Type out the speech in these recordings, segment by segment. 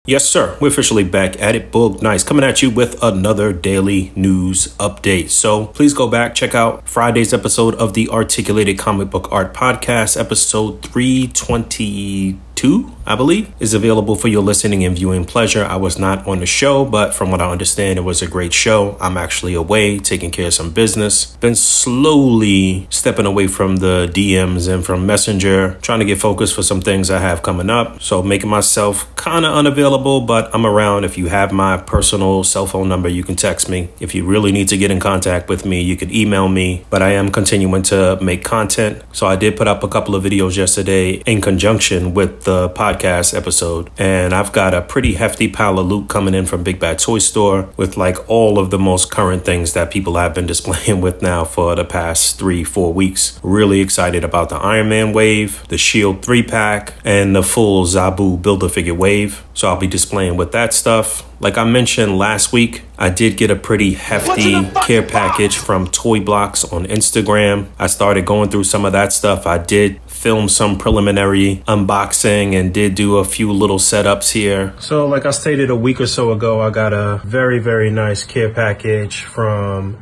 Yes, sir. We're officially back at it. Boog Nice coming at you with another daily news update. So please go back, check out Friday's episode of the Articulated Comic Book Art Podcast, episode 322. I believe, is available for your listening and viewing pleasure. I was not on the show, but from what I understand, it was a great show. I'm actually away taking care of some business. Been slowly stepping away from the DMs and from Messenger, trying to get focused for some things I have coming up. So making myself kind of unavailable, but I'm around. If you have my personal cell phone number, you can text me. If you really need to get in contact with me, you can email me, but I am continuing to make content. So I did put up a couple of videos yesterday in conjunction with the podcast episode, and I've got a pretty hefty pile of loot coming in from Big Bad Toy Store with like all of the most current things that people have been displaying with now for the past 3-4 weeks. Really excited about the Iron Man wave, the Shield 3-pack, and the full Zabu Build-A-Figure wave. So I'll be displaying with that stuff. Like I mentioned last week, I did get a pretty hefty care package from Toy Blocks on Instagram. I started going through some of that stuff. I did film some preliminary unboxing and did do a few little setups here. So like I stated a week or so ago, I got a very, very nice care package from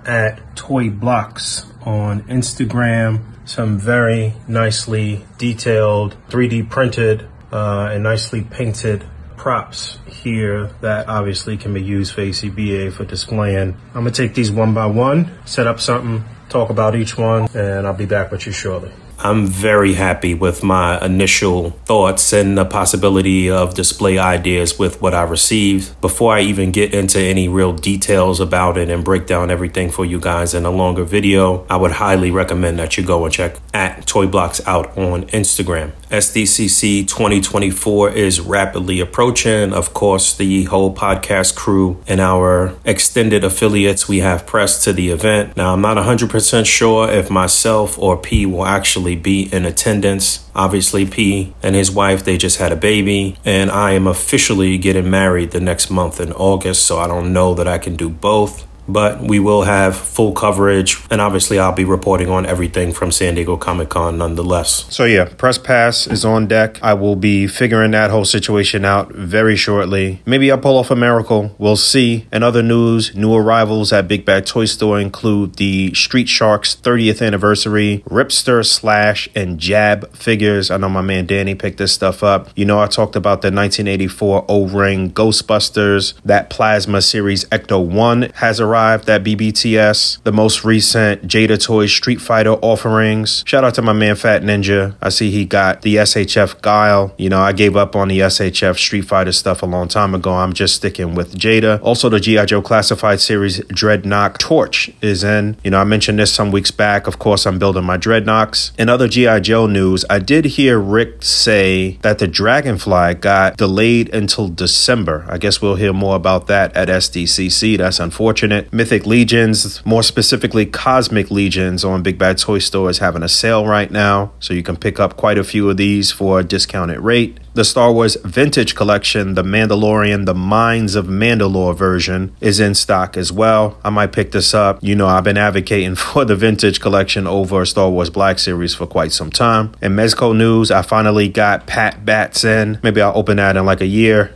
@Toy Blocks on Instagram. Some very nicely detailed 3D printed and nicely painted props here that obviously can be used for ACBA for displaying. I'm gonna take these one by one, set up something, talk about each one, and I'll be back with you shortly. I'm very happy with my initial thoughts and the possibility of display ideas with what I received. Before I even get into any real details about it and break down everything for you guys in a longer video, I would highly recommend that you go and check @ToyBlocks out on Instagram. SDCC 2024 is rapidly approaching. Of course, the whole podcast crew and our extended affiliates, we have pressed to the event. Now, I'm not 100% sure if myself or P will actually be in attendance. Obviously, P and his wife, they just had a baby, and I am officially getting married the next month in August, so I don't know that I can do both. But we will have full coverage, and obviously I'll be reporting on everything from San Diego Comic-Con nonetheless. So yeah, press pass is on deck. I will be figuring that whole situation out very shortly. Maybe I'll pull off a miracle. We'll see. In other news, new arrivals at Big Bad Toy Store include the Street Sharks 30th anniversary, Ripster, Slash, and Jab figures. I know my man Danny picked this stuff up. You know, I talked about the 1984 O-Ring Ghostbusters. That Plasma Series Ecto-1 has arrived at BBTS. The most recent Jada Toys Street Fighter offerings. Shout out to my man Fat Ninja. I see he got the SHF Guile. You know, I gave up on the SHF Street Fighter stuff a long time ago. I'm just sticking with Jada. Also, the G.I. Joe Classified Series Dreadnok Torch is in. You know, I mentioned this some weeks back. Of course, I'm building my Dreadnoks. In other G.I. Joe news, I did hear Rick say that the Dragonfly got delayed until December. I guess we'll hear more about that at SDCC. That's unfortunate. Mythic Legions, more specifically Cosmic Legions on Big Bad Toy Store is having a sale right now, so you can pick up quite a few of these for a discounted rate. The Star Wars Vintage Collection, the Mandalorian, the Mines of Mandalore version is in stock as well. I might pick this up. You know, I've been advocating for the Vintage Collection over Star Wars Black Series for quite some time. In Mezco news, I finally got Pat Bats in. Maybe I'll open that in like a year.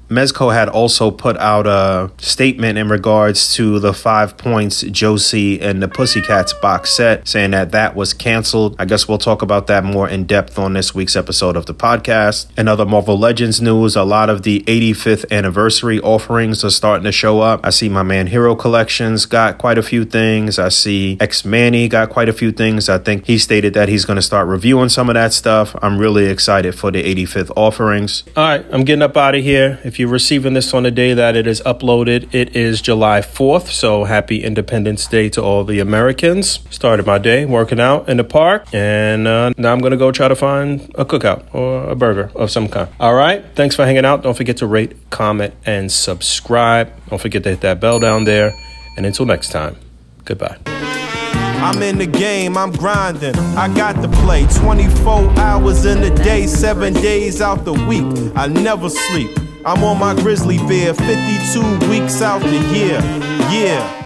Mezco had also put out a statement in regards to the 5 Points Josie and the Pussycats box set, saying that that was canceled. I guess we'll talk about that more in depth on this week's episode of the podcast. In other Marvel Legends news, a lot of the 85th anniversary offerings are starting to show up. I see my man Hero Collections got quite a few things. I see X-Manny got quite a few things. I think he stated that he's going to start reviewing some of that stuff. I'm really excited for the 85th offerings. All right, I'm getting up out of here. If you're receiving this on the day that it is uploaded, it is July 4th, so happy Independence Day to all the Americans. Started my day working out in the park, and now I'm going to go try to find a cookout or a burger of some kind. All right, thanks for hanging out. Don't forget to rate, comment, and subscribe. Don't forget to hit that bell down there, and until next time, goodbye. I'm in the game, I'm grinding, I got to play 24 hours in a day, 7 days out the week, I never sleep. I'm on my grizzly bear, 52 weeks out the year, yeah.